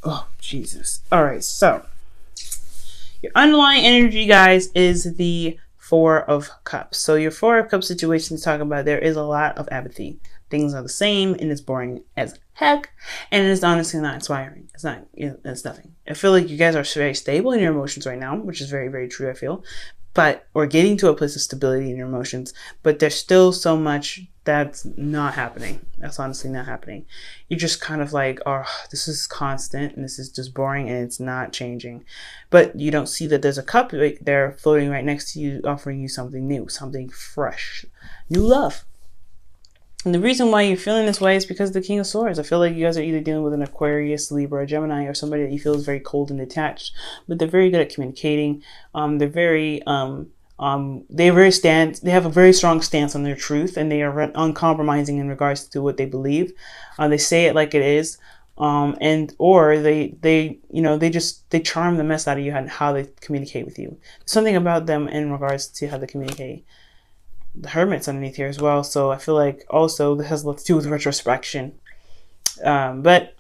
Oh, Jesus. All right, so your underlying energy, guys, is the Four of Cups. So your Four of Cups situation is talking about there is a lot of apathy. Things are the same and it's boring as heck, and it's honestly not inspiring. It's nothing. I feel like you guys are very stable in your emotions right now, which is very, very true, I feel. But we're getting to a place of stability in your emotions, but there's still so much that's not happening. That's honestly not happening. You're just kind of like, oh, this is constant and this is just boring and it's not changing. But you don't see that there's a cup right there floating right next to you, offering you something new, something fresh, new love. And the reason why you're feeling this way is because of the King of Swords. I feel like you guys are either dealing with an Aquarius, Libra, Gemini, or somebody that you feel is very cold and detached, but they're very good at communicating. They have a very strong stance on their truth, and they are uncompromising in regards to what they believe. They say it like it is, or they charm the mess out of you and how they communicate with you. Something about them in regards to how they communicate. The Hermit's underneath here as well, so I feel like also this has a lot to do with retrospection. But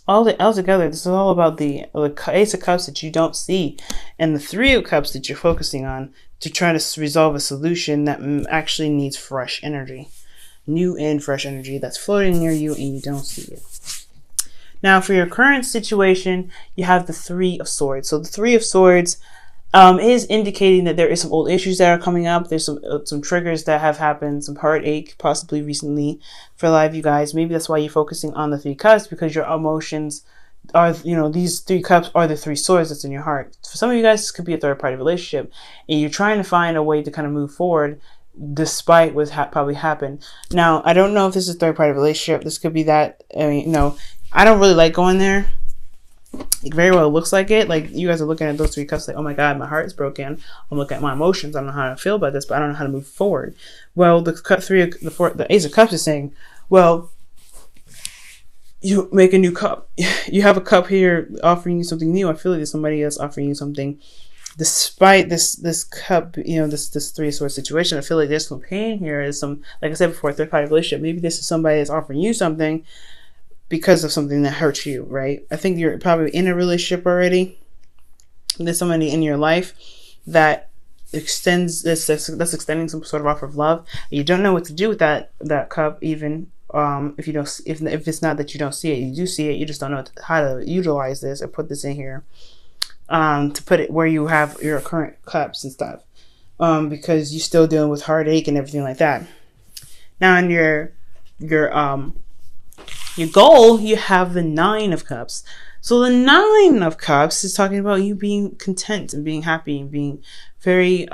all together, this is all about the Ace of Cups that you don't see, and the Three of Cups that you're focusing on to try to resolve a solution that actually needs fresh energy, new and fresh energy that's floating near you, and you don't see it. Now, for your current situation, you have the Three of Swords. So the Three of Swords is indicating that there is some old issues that are coming up. There's some triggers that have happened, some heartache possibly recently for a lot of you guys. Maybe that's why you're focusing on the Three Cups, because your emotions are, these Three Cups are the Three Swords that's in your heart. For some of you guys, this could be a third-party relationship, and you're trying to find a way to kind of move forward despite what's probably happened. Now, I don't know if this is a third-party relationship. This could be that, I don't really like going there. It very well looks like it. Like, you guys are looking at those Three Cups like, oh my God, my heart is broken. I'm looking at my emotions. I don't know how to feel about this, but I don't know how to move forward. Well, the Ace of Cups is saying, well, you make a new cup. You have a cup here offering you something new. I feel like there's somebody else offering you something. Despite this cup, this Three of Swords situation, I feel like there's some pain here. There's some, like I said before, third-party relationship. Maybe this is somebody that's offering you something because of something that hurts you, right? I think you're probably in a relationship already. There's somebody in your life that extends that's extending some sort of offer of love. You don't know what to do with that cup, even if it's not that you don't see it, you do see it. You just don't know how to utilize this or put this in here to put it where you have your current cups and stuff, because you're still dealing with heartache and everything like that. Now, in your goal, you have the Nine of Cups. So the Nine of Cups is talking about you being content and being happy and being very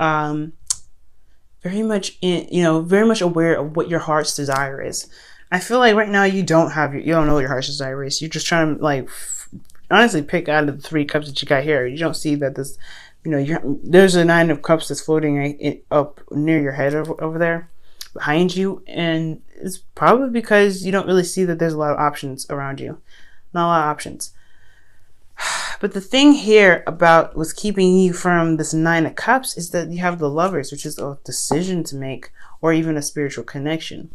much aware of what your heart's desire is. I feel like right now you don't know what your heart's desire is. You're just trying to honestly pick out of the Three Cups that you got here. You don't see that this, there's a Nine of Cups that's floating up near your head over there, behind you, and it's probably because you don't really see that there's a lot of options around you. Not a lot of options. But the thing here about what's keeping you from this Nine of Cups is that you have the Lovers, which is a decision to make, or even a spiritual connection.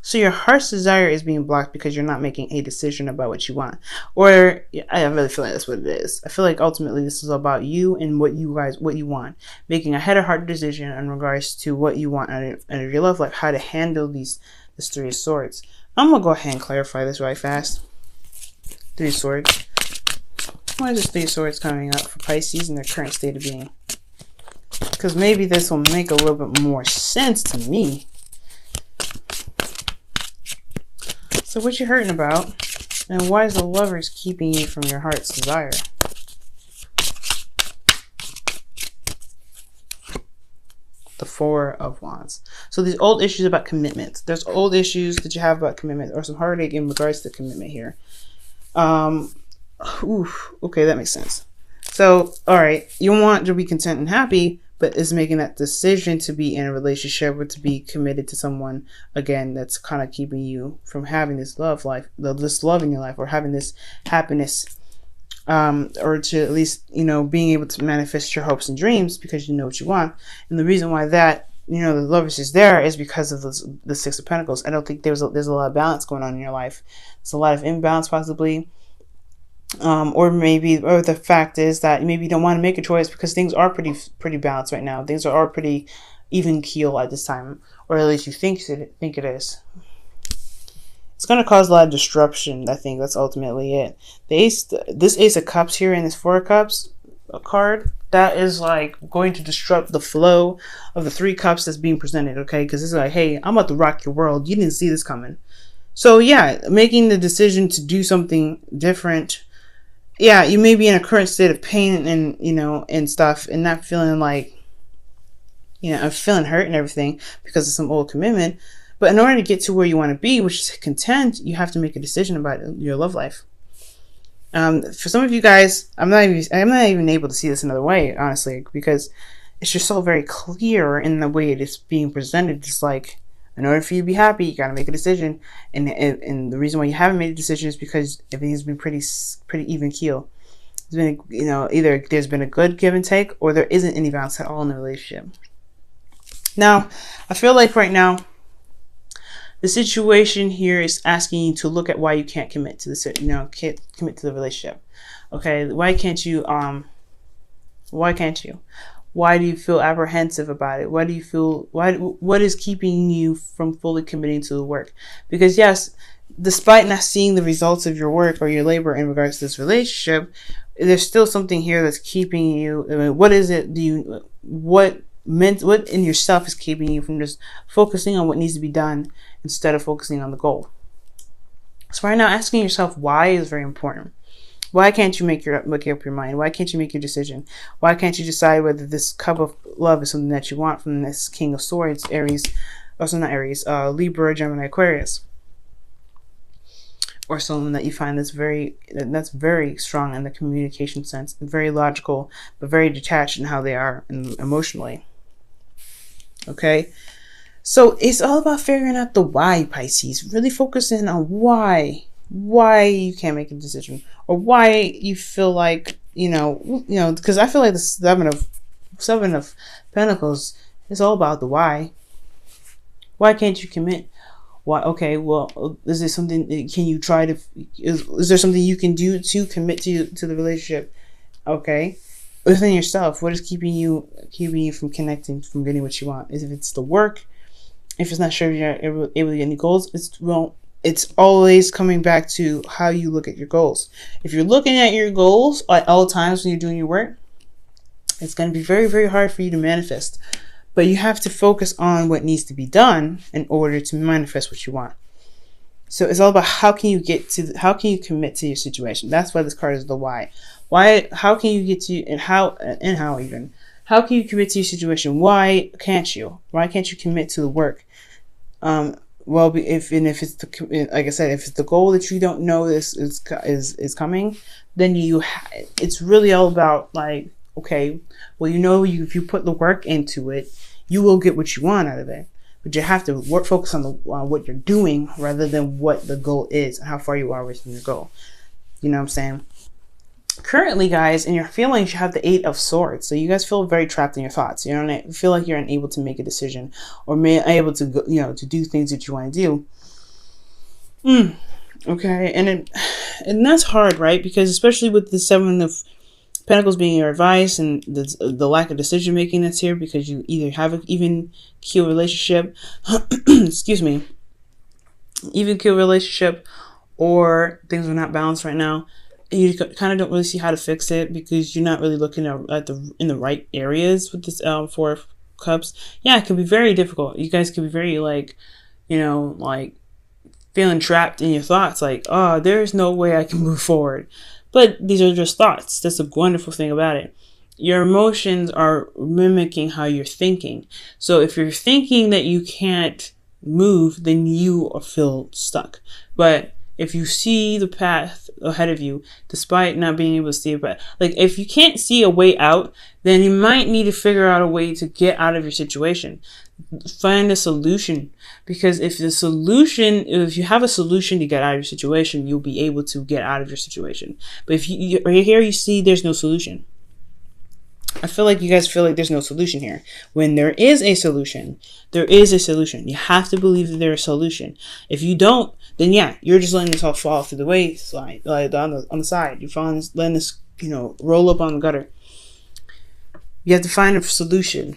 So your heart's desire is being blocked because you're not making a decision about what you want. Or, I really feel like that's what it is. I feel like ultimately this is about you and what you want. Making a head or heart decision in regards to what you want out of your love life, how to handle this Three of Swords. I'm going to go ahead and clarify this right fast. Three of Swords. Why is this Three of Swords coming up for Pisces in their current state of being? Because maybe this will make a little bit more sense to me. So what you hurting about, and why is the Lovers keeping you from your heart's desire? The Four of Wands. So these old issues about commitment. There's old issues that you have about commitment, or some heartache in regards to commitment here. Okay, that makes sense. So, all right, you want to be content and happy, but is making that decision to be in a relationship or to be committed to someone, again, that's kind of keeping you from having this love in your life, or having this happiness, or to at least, being able to manifest your hopes and dreams because you know what you want. And the reason why that the Lovers is there is because of the Six of Pentacles. I don't think there's a lot of balance going on in your life. There's a lot of imbalance possibly. Or the fact is that maybe you don't want to make a choice because things are pretty balanced right now. Things are pretty even keel at this time, or at least you think it is. It's going to cause a lot of disruption. I think that's ultimately it. This Ace of Cups here and this Four of Cups card, that is like going to disrupt the flow of the Three Cups that's being presented, okay? Because it's like, hey, I'm about to rock your world. You didn't see this coming. So yeah, making the decision to do something different. Yeah, you may be in a current state of pain and, and stuff, and not feeling like, I'm feeling hurt and everything because of some old commitment. But in order to get to where you want to be, which is content, you have to make a decision about your love life. For some of you guys, I'm not even able to see this another way, honestly, because it's just so very clear in the way it is being presented. It's like, in order for you to be happy, you got to make a decision. And the reason why you haven't made a decision is because everything's been pretty even keel. It's been, either there's been a good give and take, or there isn't any balance at all in the relationship. Now, I feel like right now, the situation here is asking you to look at why you can't commit to can't commit to the relationship. Okay, why can't you? Why can't you? Why do you feel apprehensive about it? What is keeping you from fully committing to the work? Because yes, despite not seeing the results of your work or your labor in regards to this relationship, there's still something here that's keeping you. I mean, what is it? What in yourself is keeping you from just focusing on what needs to be done instead of focusing on the goal? So right now, asking yourself why is very important. Why can't you make up your mind? Why can't you make your decision? Why can't you decide whether this cup of love is something that you want from this King of Swords, Aries, also not Aries, Libra, Gemini, Aquarius, or someone that you find that's very strong in the communication sense, very logical, but very detached in how they are emotionally. Okay, so it's all about figuring out the why, Pisces. Really focusing on why you can't make a decision, or why you feel like because I feel like the seven of Pentacles is all about the why. Why can't you commit? Why? Okay, well, is there something? Can you try to? Is there something you can do to commit to the relationship? Okay, within yourself, what is keeping you from connecting, from getting what you want? If it's the work, if it's not sure you're able to get any goals, it's always coming back to how you look at your goals. If you're looking at your goals at all times when you're doing your work, it's going to be very, very hard for you to manifest. But you have to focus on what needs to be done in order to manifest what you want. So it's all about how can you commit to your situation. That's why this card is the why. How can you get to, and how can you commit to your situation? Why can't you commit to the work? Well, if it's like I said, if it's the goal that you don't know is coming, then it's really all about like, okay, well, if you put the work into it, you will get what you want out of it. But you have to focus on what you're doing rather than what the goal is and how far you are within your goal. You know what I'm saying? Currently, guys, in your feelings, you have the Eight of Swords. So you guys feel very trapped in your thoughts. You feel like you're unable to make a decision or unable to go, to do things that you want to do. Okay, and that's hard, right? Because especially with the Seven of Pentacles being your advice and the lack of decision making that's here, because you either have an even keel relationship, excuse me, even keel relationship, or things are not balanced right now. You kind of don't really see how to fix it because you're not really looking at in the right areas with this Four of Cups. Yeah, it can be very difficult. You guys can be very like feeling trapped in your thoughts, like, oh, there's no way I can move forward. But these are just thoughts. That's the wonderful thing about it. Your emotions are mimicking how you're thinking. So if you're thinking that you can't move, then you feel stuck. But if you see the path ahead of you, despite not being able to see it, but like if you can't see a way out, then you might need to figure out a way to get out of your situation. Find a solution, because if you have a solution to get out of your situation, you'll be able to get out of your situation. But if you right here, you see there's no solution. I feel like you guys feel like there's no solution here. When there is a solution, there is a solution. You have to believe that there's a solution. If you don't, then yeah, you're just letting this all fall through the wayside, like on the side. You're letting this, roll up on the gutter. You have to find a solution.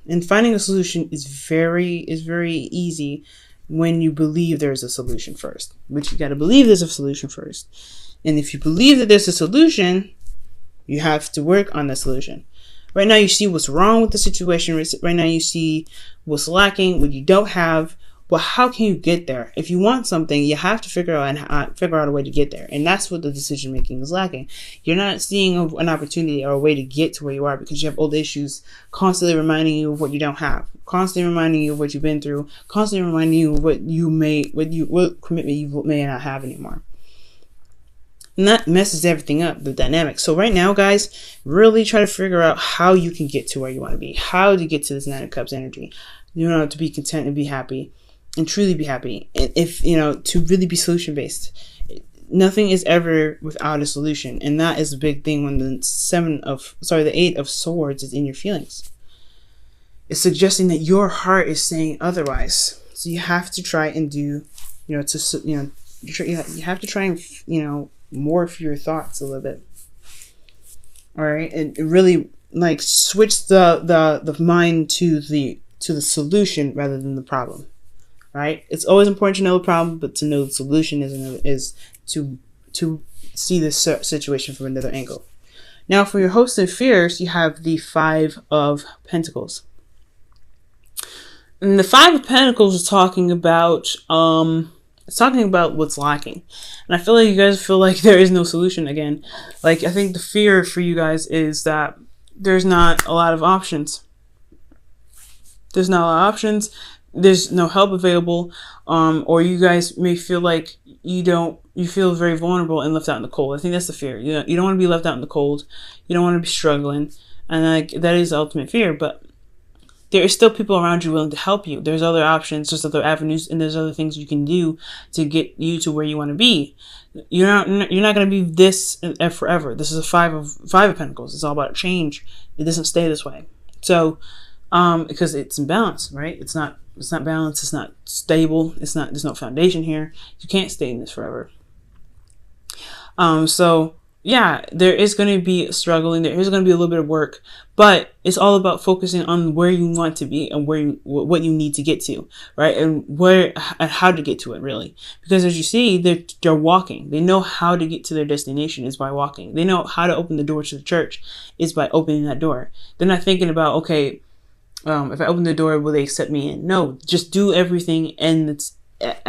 And finding a solution is very easy when you believe there's a solution first. But you got to believe there's a solution first. And if you believe that there's a solution, you have to work on the solution. Right now you see what's wrong with the situation. Right now you see what's lacking, what you don't have. Well, how can you get there? If you want something, you have to figure out a way to get there. And that's what the decision making is lacking. You're not seeing an opportunity or a way to get to where you are because you have old issues constantly reminding you of what you don't have, constantly reminding you of what you've been through, constantly reminding you of what commitment you may not have anymore. And that messes everything up, the dynamic. So right now, guys, really try to figure out how you can get to where you want to be, how to get to this Nine of Cups energy. To be content and be happy. And truly be happy. And if, to really be solution based. Nothing is ever without a solution. And that is a big thing when the Eight of Swords is in your feelings. It's suggesting that your heart is saying otherwise. So you have to try and do, you have to try and, morph your thoughts a little bit. All right. And really switch the mind to the solution rather than the problem. Right? It's always important to know the problem, but to know the solution is to see this situation from another angle. Now, for your hopes and fears, you have the Five of Pentacles. And the Five of Pentacles is talking about what's lacking. And I feel like you guys feel like there is no solution again. I think the fear for you guys is that there's not a lot of options. There's not a lot of options. There's no help available, or you guys may feel like you feel very vulnerable and left out in the cold. I think that's the fear. You don't want to be left out in the cold. You don't want to be struggling, and that is the ultimate fear. But there is still people around you willing to help you. There's other options, there's other avenues, and there's other things you can do to get you to where you want to be. You're not going to be this forever. This is a five of Pentacles. It's all about change. It doesn't stay this way. So, because it's imbalance, right? It's not balanced. It's not stable. There's no foundation here. You can't stay in this forever. So yeah, there is going to be struggling. There is going to be a little bit of work, but it's all about focusing on where you want to be and what you need to get to, right? And how to get to it, really. Because as you see, they're walking. They know how to get to their destination is by walking. They know how to open the door to the church is by opening that door. They're not thinking about, okay, if I open the door, will they accept me in? No, just do everything and it's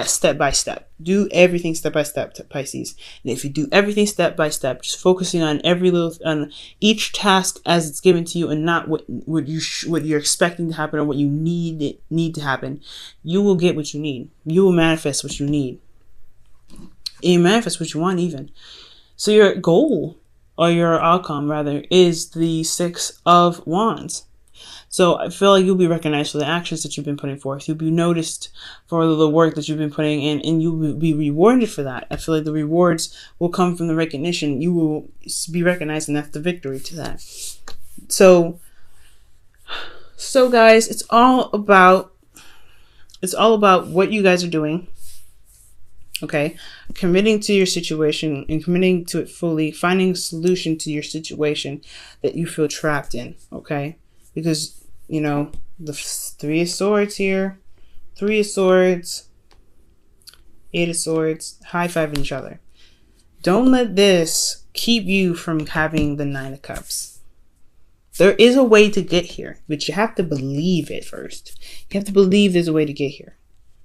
step by step. Do everything step by step, Pisces. And if you do everything step by step, just focusing on on each task as it's given to you, and not what you're expecting to happen or what you need to happen, you will get what you need. You will manifest what you need. And you manifest what you want, even. So your goal, or your outcome rather, is the Six of Wands. So I feel like you'll be recognized for the actions that you've been putting forth. You'll be noticed for the work that you've been putting in, and you will be rewarded for that. I feel like the rewards will come from the recognition. You will be recognized, and that's the victory to that. So guys, it's all about what you guys are doing. Okay, committing to your situation and committing to it fully, finding a solution to your situation that you feel trapped in. Okay. Because, the Three of Swords here, Three of Swords, Eight of Swords, high-fiving each other. Don't let this keep you from having the Nine of Cups. There is a way to get here, but you have to believe it first. You have to believe there's a way to get here.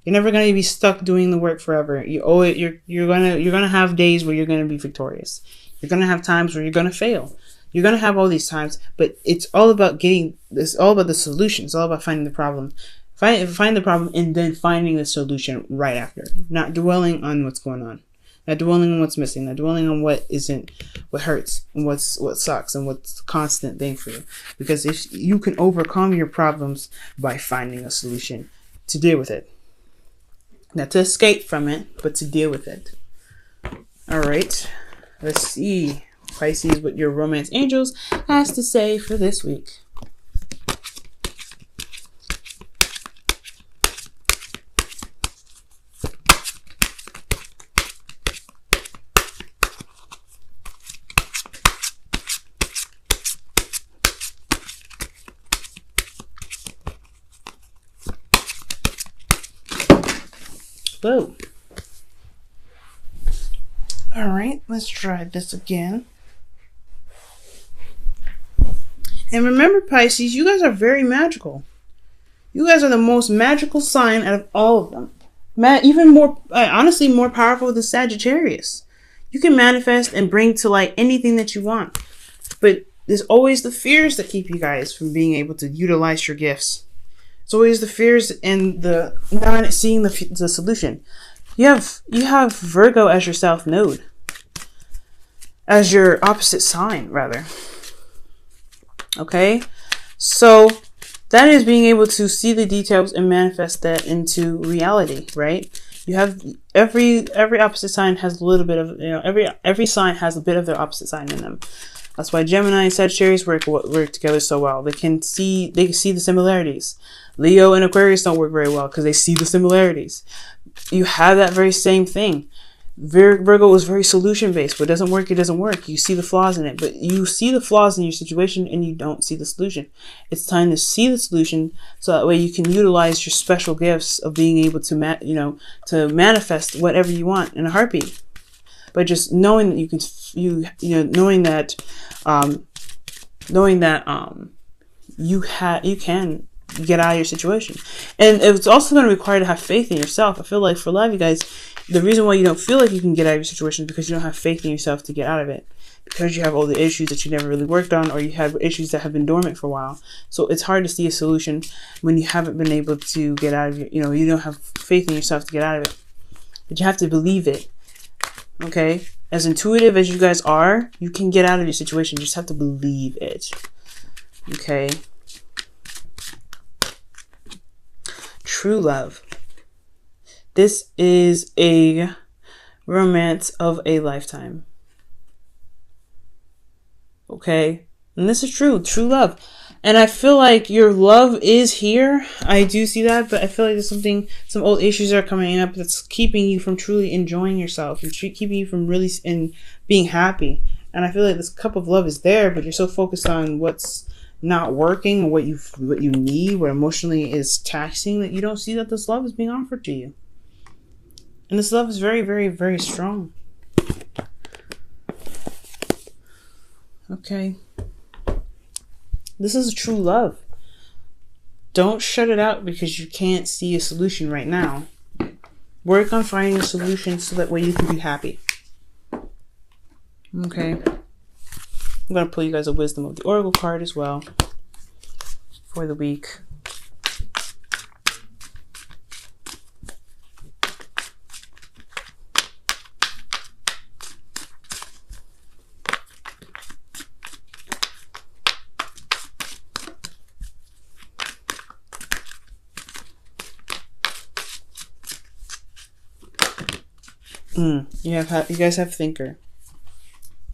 You're never going to be stuck doing the work forever. You're gonna have days where you're going to be victorious. You're going to have times where you're going to fail. You're going to have all these times, but it's all about it's all about the solution. It's all about finding the problem. Find the problem and then finding the solution right after. Not dwelling on what's going on. Not dwelling on what's missing. Not dwelling on what hurts and what sucks and what's a constant thing for you. Because if you can overcome your problems by finding a solution to deal with it. Not to escape from it, but to deal with it. All right. Let's see Pisces, what your romance angels has to say for this week. Whoa. All right, let's try this again. And remember, Pisces, you guys are very magical. You guys are the most magical sign out of all of them. Even more, honestly, more powerful than Sagittarius. You can manifest and bring to light anything that you want. But there's always the fears that keep you guys from being able to utilize your gifts. It's always the fears and the not seeing the solution. You have Virgo as your South Node, as your opposite sign, rather. Okay, so that is being able to see the details and manifest that into reality, right? You have every opposite sign has a little bit of, every sign has a bit of their opposite sign in them. That's why Gemini and Sagittarius work together so well. They can see the similarities. Leo and Aquarius don't work very well because they see the similarities. You have that very same thing. Virgo is very solution based. What doesn't work, it doesn't work. You see the flaws in it, but you see the flaws in your situation and you don't see the solution. It's time to see the solution so that way you can utilize your special gifts of being able to to manifest whatever you want in a heartbeat. But just knowing that you can get out of your situation. And it's also going to require to have faith in yourself. I feel like for a lot of you guys, the reason why you don't feel like you can get out of your situation is because you don't have faith in yourself to get out of it. Because you have all the issues that you never really worked on, or you have issues that have been dormant for a while. So it's hard to see a solution when you haven't been able to get out of you don't have faith in yourself to get out of it. But you have to believe it. Okay? As intuitive as you guys are, you can get out of your situation. You just have to believe it. Okay? True love. This is a romance of a lifetime. Okay? And this is true love. And I feel like your love is here. I do see that, but I feel like there's some old issues are coming up that's keeping you from truly enjoying yourself and keeping you from really being happy. And I feel like this cup of love is there, but you're so focused on what's not working or what you need, what emotionally is taxing, that you don't see that this love is being offered to you. And this love is very, very, very strong. Okay. This is a true love. Don't shut it out because you can't see a solution right now. Work on finding a solution so that way you can be happy. Okay. I'm going to pull you guys a Wisdom of the Oracle card as well for the week. You guys have Thinker.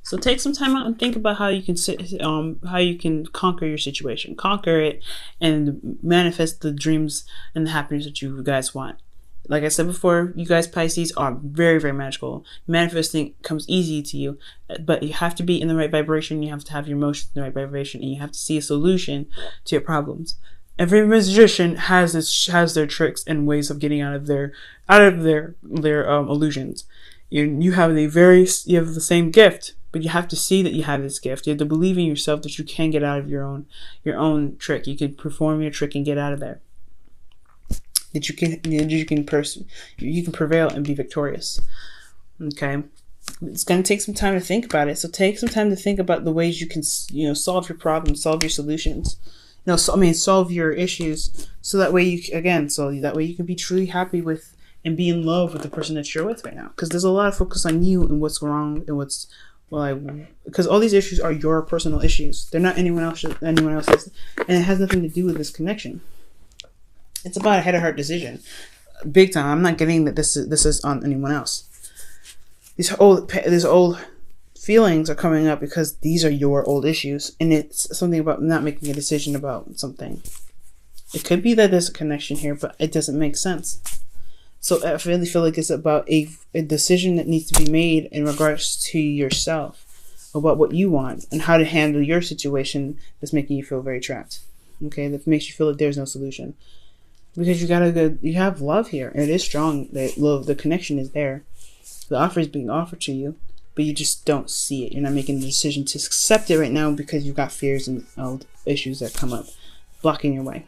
So take some time out and think about how you can conquer your situation, conquer it, and manifest the dreams and the happiness that you guys want. Like I said before, you guys Pisces are very, very magical. Manifesting comes easy to you, but you have to be in the right vibration. You have to have your emotions in the right vibration, and you have to see a solution to your problems. Every magician has their tricks and ways of getting out of their illusions. You have the same gift, but you have to see that you have this gift. You have to believe in yourself that you can get out of your own trick. You can perform your trick and get out of there. That you can prevail and be victorious. Okay, it's going to take some time to think about it. So take some time to think about the ways you can solve your problems, solve your solutions. Solve your issues, so that way you can be truly happy with and be in love with the person that you're with right now. Because there's a lot of focus on you and what's wrong and because all these issues are your personal issues. They're not anyone else's, and it has nothing to do with this connection. It's about a head or heart decision, big time. I'm not getting that this is on anyone else. These old feelings are coming up because these are your old issues, and it's something about not making a decision about something. It could be that there's a connection here, but it doesn't make sense. So I really feel like it's about a decision that needs to be made in regards to yourself, about what you want and how to handle your situation that's making you feel very trapped. Okay, that makes you feel like there's no solution. Because you have love here, and it is strong. That love, the connection is there. The offer is being offered to you, but you just don't see it. You're not making the decision to accept it right now because you've got fears and issues that come up, blocking your way.